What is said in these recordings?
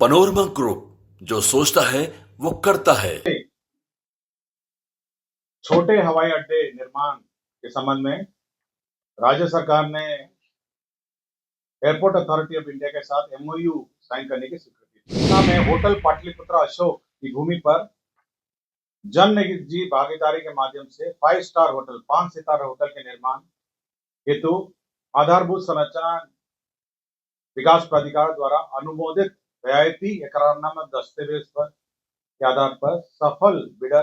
Panorama group, जो सोचता है वो करता है। छोटे हवाई अड्डे निर्माण के संबंध में राज्य सरकार ने एयरपोर्ट अथॉरिटी ऑफ इंडिया के साथ एमओयू साइन करने की स्वीकृति दी। पटना में होटल पाटलिपुत्रा अशोक की भूमि पर जन निजी भागीदारी के माध्यम से 5 स्टार होटल 5 सितारा होटल के निर्माण हेतु आधारभूत संरचना विकास प्राधिकार द्वारा अनुमोदित रियायती एकरारनामा दस्तावेज पर के आधार पर सफल बिडर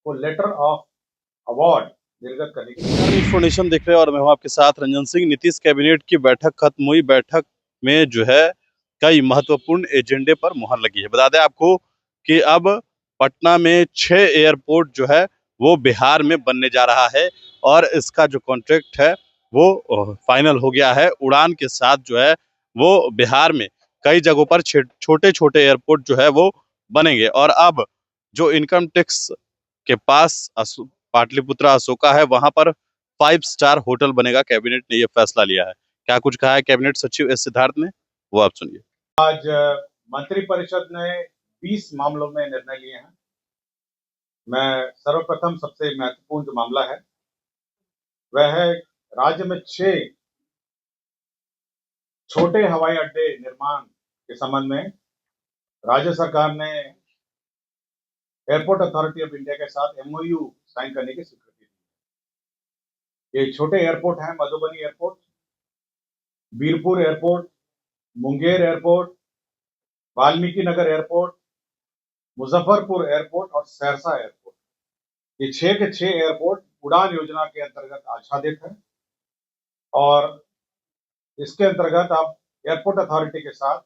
को लेटर ऑफ अवार्ड निर्गत करने की इन्फॉर्मेशन देख रहे हैं और मैं हूं आपके साथ रंजन सिंह। नीतीश कैबिनेट की बैठक खत्म हुई। बैठक में जो है कई महत्वपूर्ण एजेंडे पर मुहर लगी है। बता दें आपको कि अब पटना में 6 एयरपोर्ट जो है वो बिहार में बनने जा रहा है और इसका जो कॉन्ट्रैक्ट है वो फाइनल हो गया है। उड़ान के साथ जो है वो बिहार में कई जगहों पर छोटे छोटे एयरपोर्ट जो है वो बनेंगे। और अब जो इनकम टैक्स के पास पाटलिपुत्रा अशोका है, वहां पर 5 स्टार होटल बनेगा। कैबिनेट ने यह फैसला लिया है। क्या कुछ कहा है कैबिनेट सचिव एस सिद्धार्थ ने, वो आप सुनिए। आज मंत्रिपरिषद ने 20 मामलों में निर्णय लिए हैं। मैं सर्वप्रथम सबसे महत्वपूर्ण जो मामला है वह है राज्य में 6 छोटे हवाई अड्डे निर्माण के संबंध में राज्य सरकार ने एयरपोर्ट अथॉरिटी ऑफ इंडिया के साथ एमओयू साइन करने की स्वीकृति दी। ये छोटे एयरपोर्ट हैं Madhubani airport, Birpur airport, Munger airport, Valmiki Nagar airport, Muzaffarpur airport और सहरसा एयरपोर्ट। ये 6 के 6 एयरपोर्ट उड़ान योजना के अंतर्गत आच्छादित है और इसके अंतर्गत अब एयरपोर्ट अथॉरिटी के साथ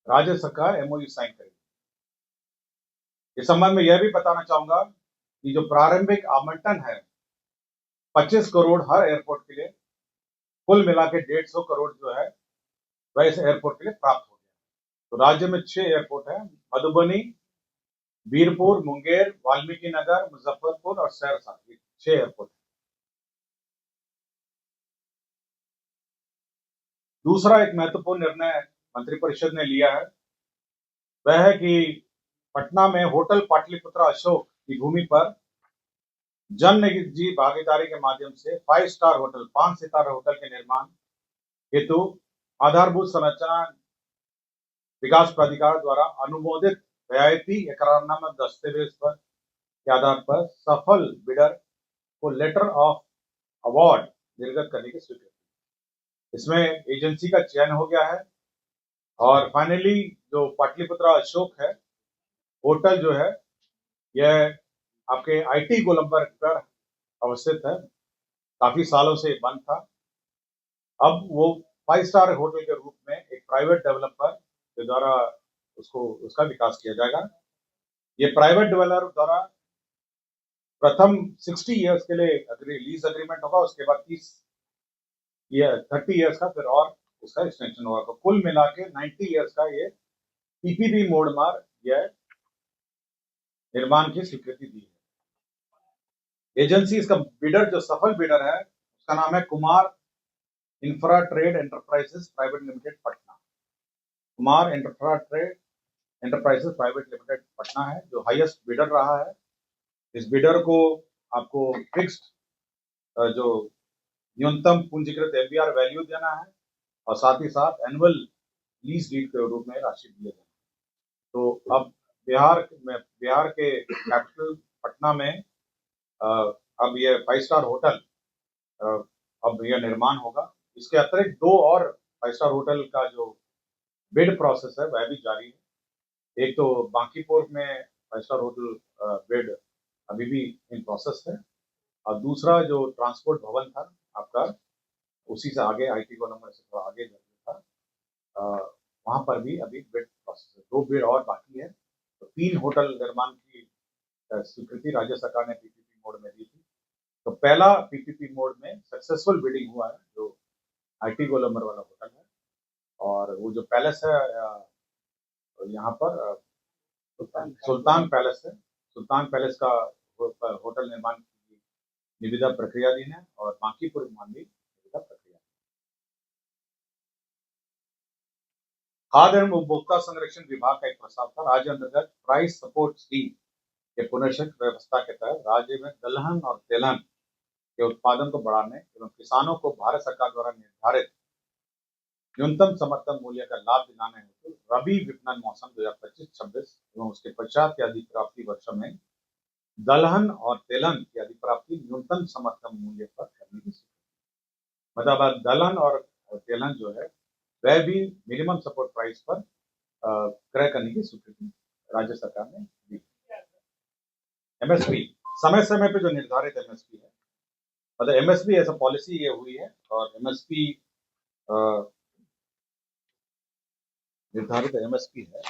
राज्य सरकार एमओयू साइन करेगी। इस संबंध में यह भी बताना चाहूंगा कि जो प्रारंभिक आवंटन है 25 करोड़ हर एयरपोर्ट के लिए, कुल मिला के 150 करोड़ जो है वह इस एयरपोर्ट के लिए प्राप्त हो गया। तो राज्य में 6 एयरपोर्ट है, मधुबनी, बीरपुर, मुंगेर, वाल्मीकि नगर, मुजफ्फरपुर और सहरसा, 6 एयरपोर्ट। दूसरा एक महत्वपूर्ण निर्णय मंत्रिपरिषद ने लिया है वह है कि पटना में होटल पाटलिपुत्रा अशोक की भूमि पर जन निजी भागीदारी के माध्यम से 5 स्टार होटल 5 सितारा होटल के निर्माण हेतु आधारभूत संरचना विकास प्राधिकार द्वारा अनुमोदित रियायती एकरारनामा दस्तावेज पर के आधार पर सफल बिडर को लेटर ऑफ अवार्ड निर्गत करने की स्वीकृति। इसमें एजेंसी का चयन हो गया है और फाइनली जो पाटलिपुत्रा अशोक है होटल जो है यह आपके आईटी गोलंबर पर अवस्थित है। काफी सालों से बंद था। अब वो 5 स्टार होटल के रूप में एक प्राइवेट डेवलपर के द्वारा उसका विकास किया जाएगा। ये प्राइवेट डेवलपर द्वारा प्रथम 60 इयर्स के लिए लीज एग्रीमेंट होगा, उसके बाद 30 इयर्स का फिर और उसका एक्सटेंशन होगा। तो कुल मिला के 90 इयर्स का ये पीपीपी मोड में यह निर्माण की स्वीकृति दी है। एजेंसी, इसका बिडर जो सफल बिडर है उसका नाम है Kumar infra trade enterprises private limited Patna. Kumar infra trade enterprises private limited Patna है जो हाईएस्ट बिडर रहा है। इस बिडर को आपको फिक्स्ड जो न्यूनतम पूंजीकृत एफबीआर वैल्यू देना है और साथ ही साथ एनुअल लीज डीड के रूप में राशि दिए जाए। तो अब बिहार के कैपिटल पटना में अब यह 5 स्टार होटल अब यह निर्माण होगा। इसके अतिरिक्त 2 और 5 स्टार होटल का जो बिड प्रोसेस है वह भी जारी है। एक तो बांकीपुर में 5 स्टार होटल बिड अभी भी इन प्रोसेस है और दूसरा जो ट्रांसपोर्ट भवन था आपका उसी से आगे आईटी गोलंबर से थोड़ा आगे था, वहां पर भी अभी बिड प्रोसेस है। 2 बिड और बाकी है। तो 3 होटल निर्माण की स्वीकृति राज्य सरकार ने पीपीपी मोड में दी थी। तो पहला पीपीपी मोड में सक्सेसफुल बिडिंग हुआ है जो आईटी गोलंबर वाला होटल है और वो जो पैलेस है यहाँ पर सुल्तान पैलेस है। सुल्तान पैलेस का होटल निर्माण की निविदा प्रक्रियाधीन है और बांकीपुर निर्माण भी निविदा प्रक्रिया। खाद्य एवं उपभोक्ता संरक्षण विभाग का एक प्रस्ताव था। राज्य अंतर्गत प्राइस सपोर्ट स्कीम के पुनर्शक्त व्यवस्था के तहत राज्य में दलहन और तेलहन के उत्पादन को बढ़ाने एवं किसानों को भारत सरकार द्वारा निर्धारित न्यूनतम समर्थन मूल्य का लाभ दिलाने हेतु रबी विपणन मौसम 2025-26 एवं उसके पश्चात के अधिप्राप्ति वर्षों में दलहन और तेलहन की अधिप्राप्ति न्यूनतम समर्थन मूल्य पर करने की स्वीकृति। मतलब अब दलहन और तेलहन जो है वह भी मिनिमम सपोर्ट प्राइस पर क्रय करने की स्वीकृति राज्य सरकार ने दी। एमएसपी समय समय पे जो निर्धारित एमएसपी है, मतलब एमएसपी ऐसा पॉलिसी ये हुई है और एमएसपी निर्धारित एमएसपी है।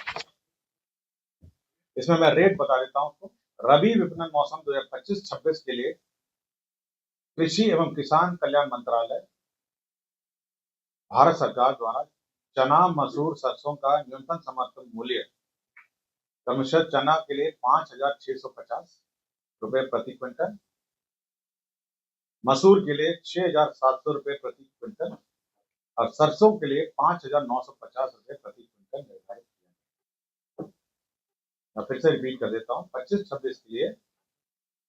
इसमें मैं रेट बता देता हूं आपको। रबी विपणन मौसम 2025-26 के लिए कृषि एवं किसान कल्याण मंत्रालय भारत सरकार द्वारा चना, मसूर, सरसों का न्यूनतम समर्थन मूल्य क्रमशः चना के लिए 5,650 रुपए प्रति क्विंटल, मसूर के लिए 6,700 रुपए प्रति क्विंटल और सरसों के लिए 5,950 रुपए प्रति क्विंटल निर्धारित किया। मैं फिर से रिपीट कर देता हूँ। 25-26 के लिए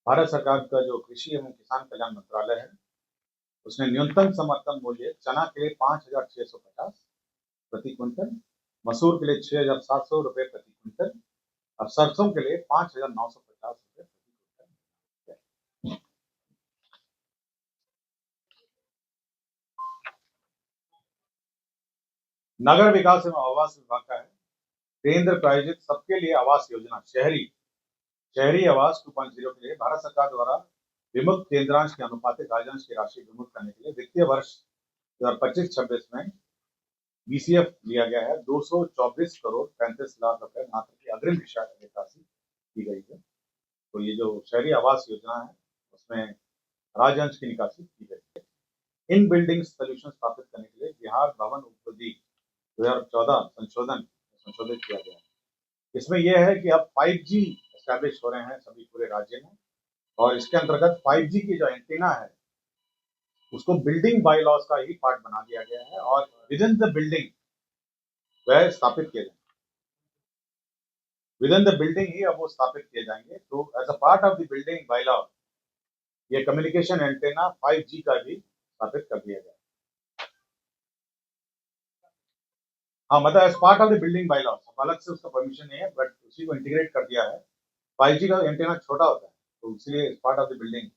भारत सरकार का जो कृषि एवं किसान कल्याण मंत्रालय है उसने न्यूनतम समर्थन मूल्य चना के लिए 5,650 प्रति क्विंटल, मसूर के लिए 6,700 रुपए प्रति क्विंटल और सरसों के लिए 5,950 रुपए प्रति क्विंटल। नगर विकास एवं आवास विभाग का है केंद्र प्रायोजित सबके लिए आवास योजना शहरी आवास 2.0 के लिए भारत सरकार द्वारा विमुक्त केंद्रांश के अनुपातिक राज्यांश की राशि विमुक्त करने के लिए वित्तीय वर्ष 2025-26 में बीसीएफ लिया गया है। 224 करोड़ 35 लाख रुपए मात्र की अग्रिम निकासी की गई है। तो ये जो शहरी आवास योजना है उसमें राज्यांश की निकासी की गई है। इन बिल्डिंग सोल्यूशन स्थापित करने के लिए बिहार भवन उपलब्धि 2014 संशोधित किया गया है। इसमें यह है कि अब 5G एस्टैब्लिश हो रहे हैं सभी पूरे राज्य में और इसके अंतर्गत 5G की जो एंटीना है उसको बिल्डिंग बाय लॉज का ही पार्ट बना दिया गया है और विद इन द बिल्डिंग वह स्थापित किए जाएंगे। विद इन द बिल्डिंग ही अब वो स्थापित किए जाएंगे। तो as a part of the building bylaw ये कम्युनिकेशन एंटीना 5G का भी स्थापित कर दिया गया। हाँ, मतलब as part of the building bylaw, अलग से उसका परमिशन नहीं है बट उसी को इंटीग्रेट कर दिया है। 5G का एंटीना छोटा होता है तो इसलिए part of the building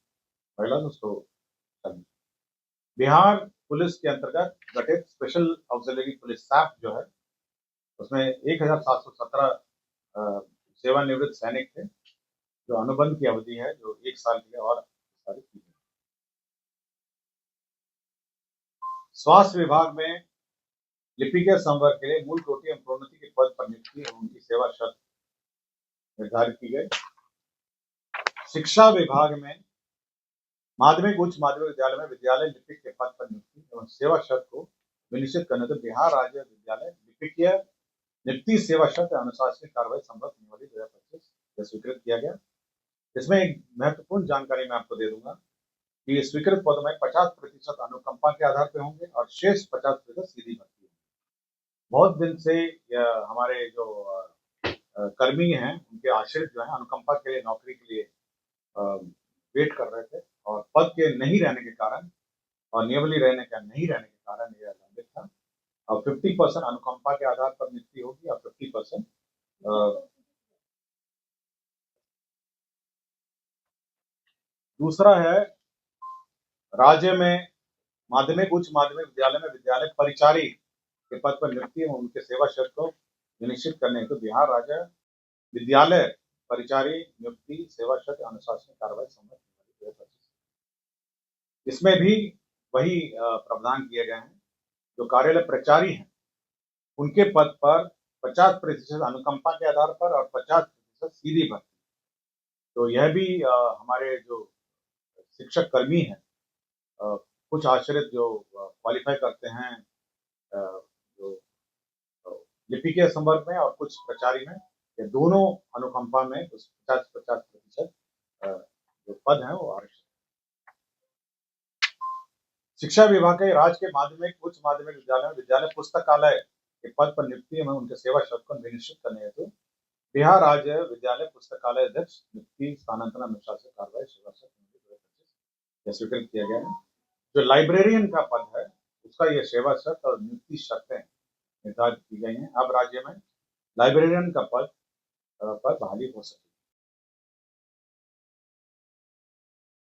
by law उसको करना। बिहार पुलिस के अंतर्गत गठित स्पेशल ऑक्सिलरी पुलिस SAP जो है उसमें 1,717 सेवानिवृत्त सैनिक थे जो अनुबंध की अवधि है जो 1 साल के लिए और विस्तारित की गई। स्वास्थ्य विभाग में लिपिकीय संवर्ग के लिए मूल कोटि एवं प्रोन्नति के पद पर नियुक्ति एवं उनकी सेवा शर्त निर्धारित की गई। शिक्षा विभाग में माध्यमिक उच्च माध्यमिक विद्यालय में विद्यालय लिपिक के पद पर नियुक्ति एवं सेवा शर्त को विनिश्चित करने तो बिहार राज्य विद्यालय लिपिकीय नियुक्ति सेवा शर्त अनुशासनिक कार्रवाई संबंध नियमावली 2025 स्वीकृत किया गया। इसमें एक महत्वपूर्ण जानकारी मैं आपको दे दूंगा कि स्वीकृत पदों में 50% अनुकंपा के आधार पर होंगे और शेष 50% सीधी भर्ती होंगे। बहुत दिन से हमारे जो कर्मी हैं उनके आश्रित जो है अनुकंपा के लिए नौकरी के लिए वेट कर रहे थे और पद के नहीं रहने के कारण और नियमावली नहीं रहने के कारण यह लंबित था। अब 50% अनुकंपा के आधार पर नियुक्ति होगी और 50% दूसरा है राज्य में माध्यमिक उच्च माध्यमिक विद्यालय में विद्यालय परिचारी के पद पर नियुक्ति एवं उनके सेवा शर्त को सुनिश्चित करने हेतु बिहार राज्य विद्यालय परिचारी नियुक्ति सेवा शर्त अनुशासनिक कार्रवाई संबंध 2025 इसमें भी वही प्रावधान किए गए हैं। जो कार्यालय प्रचारी हैं उनके पद पर 50% अनुकंपा के आधार पर और 50% सीधी भर्ती। तो यह भी हमारे जो शिक्षक कर्मी हैं कुछ आश्रित जो क्वालिफाई करते हैं जो लिपिकीय संवर्ग में और कुछ प्रचारी में, ये दोनों अनुकंपा में उस 50% जो पद हैं वो आरक्षित। शिक्षा विभाग के राज्य के माध्यमिक उच्च माध्यमिक विद्यालय में विद्यालय पुस्तकालय के पद पर नियुक्ति एवं उनके सेवा शर्त को निश्चित करने हेतु बिहार राज्य विद्यालय पुस्तकालय अध्यक्ष नियुक्ति स्थानांतरण मिश्रा से कार्रवाई सेवा शर्त स्वीकृत किया गया है। जो लाइब्रेरियन का पद है उसका ये सेवा शर्त और नियुक्ति शर्तें निर्धारित की गई हैं। अब राज्य में लाइब्रेरियन का पद पर बहाली हो सकती है।